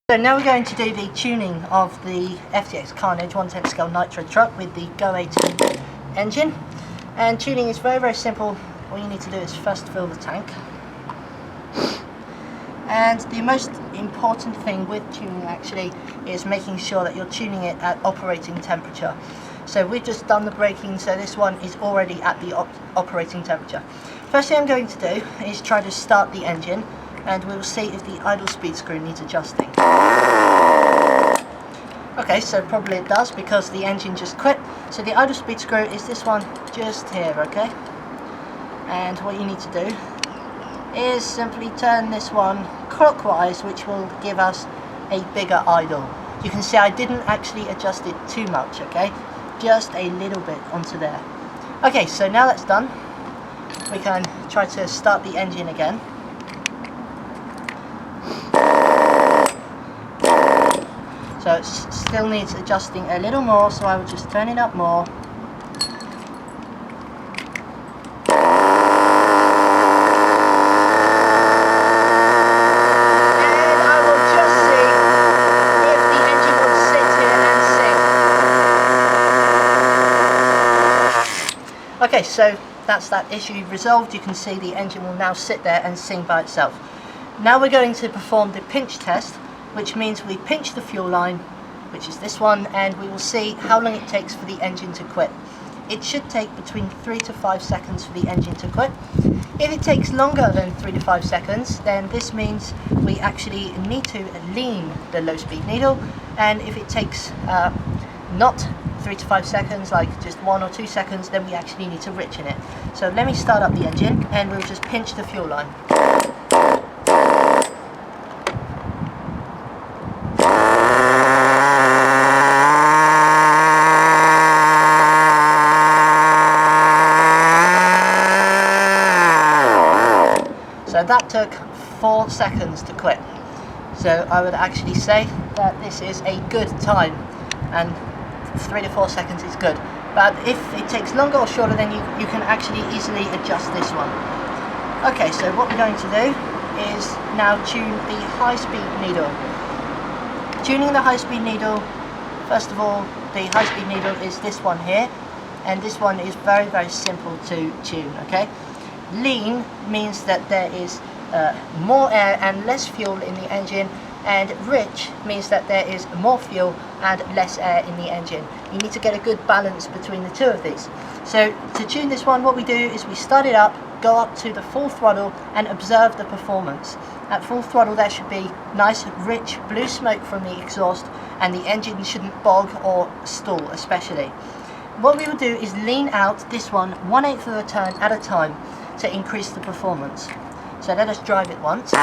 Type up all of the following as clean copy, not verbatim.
So now we're going to do the tuning of the FTX Carnage 1/10 scale Nitro truck with the Go 18 engine. And tuning is very simple. All you need to do is first fill the tank. And the most important thing with tuning actually is making sure that you're tuning it at operating temperature. So we've just done the braking, so this one is already at the operating temperature. First thing I'm going to do is try to start the engine, and we'll see if the idle speed screw needs adjusting. Okay, so probably it does because the engine just quit. So the idle speed screw is this one just here, okay? And what you need to do is simply turn this one clockwise, which will give us a bigger idle. You can see I didn't actually adjust it too much, okay? Just a little bit onto there. Okay, so now that's done, we can try to start the engine again. So it still needs adjusting a little more, so I would just turn it up more. And I will just see if the engine will sit here and sing. Okay, so that's that issue resolved. You can see the engine will now sit there and sing by itself. Now we're going to perform the pinch test, which means we pinch the fuel line, which is this one, and we will see how long it takes for the engine to quit. It should take between 3 to 5 seconds for the engine to quit. If it takes longer than 3 to 5 seconds, then this means we actually need to lean the low speed needle, and if it takes not 3 to 5 seconds, like just 1 or 2 seconds, then we actually need to rich in it. So let me start up the engine and we'll just pinch the fuel line. So that took 4 seconds to quit. So I would actually say that this is a good time, and 3 to 4 seconds is good. But if it takes longer or shorter, then you can actually easily adjust this one. Okay, so what we're going to do is now tune the high speed needle. Tuning the high speed needle, first of all, the high speed needle is this one here, and this one is very simple to tune, okay? Lean means that there is more air and less fuel in the engine, and rich means that there is more fuel and less air in the engine. You need to get a good balance between the two of these. So to tune this one, what we do is we start it up, go up to the full throttle and observe the performance. At full throttle there should be nice rich blue smoke from the exhaust, and the engine shouldn't bog or stall especially. What we will do is lean out this one 1/8 of a turn at a time to increase the performance. So let us drive it once.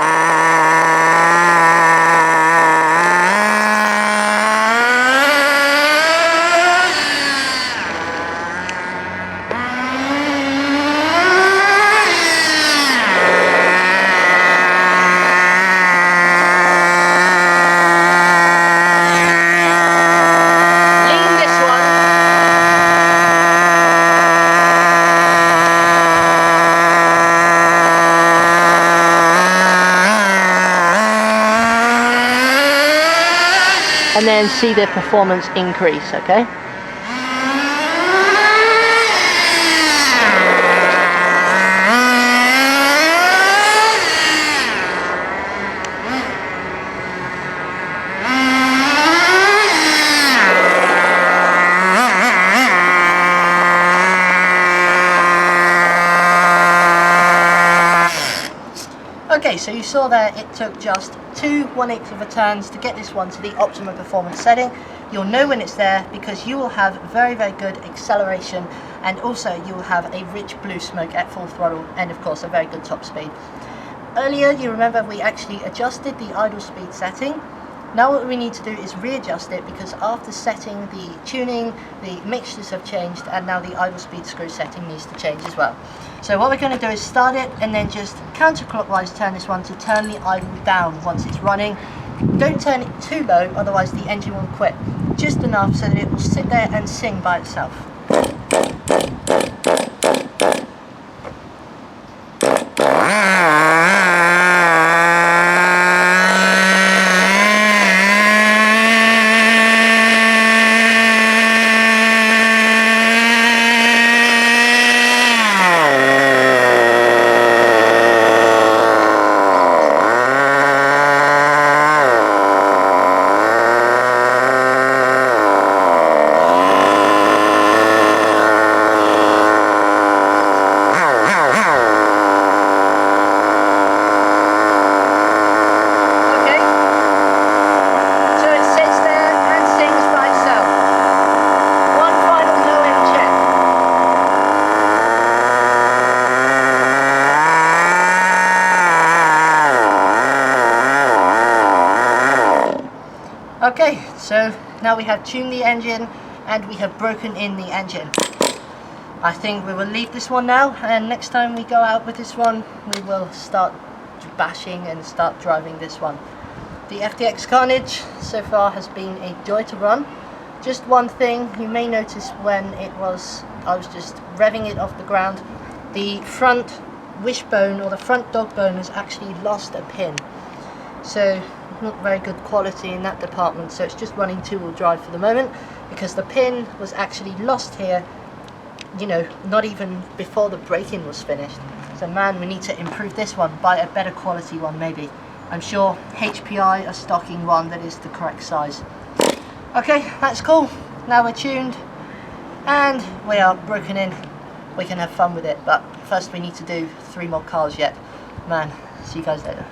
And then see the performance increase, okay? Okay, so you saw there it took just 2 1/8 of a turns to get this one to the optimum performance setting. You'll know when it's there because you will have very good acceleration, and also you will have a rich blue smoke at full throttle, and of course a very good top speed. Earlier you remember we actually adjusted the idle speed setting. Now what we need to do is readjust it, because after setting the tuning, the mixtures have changed, and now the idle speed screw setting needs to change as well. So what we're going to do is start it and then just counterclockwise turn this one to turn the idle down once it's running. Don't turn it too low, otherwise the engine will quit. Just enough so that it will sit there and sing by itself. Okay, so now we have tuned the engine and we have broken in the engine. I think we will leave this one now, and next time we go out with this one we will start bashing and start driving this one. The FTX Carnage so far has been a joy to run. Just one thing you may notice when I was just revving it off the ground, the front wishbone or the front dog bone has actually lost a pin. So not very good quality in that department, so it's just running two-wheel drive for the moment because the pin was actually lost here, you know, not even before the braking was finished. So man, we need to improve this one, buy a better quality one maybe. I'm sure HPI are stocking one that is the correct size. Okay, that's cool. Now we're tuned and we are broken in. We can have fun with it, but first we need to do 3 more cars yet. Man, see you guys later.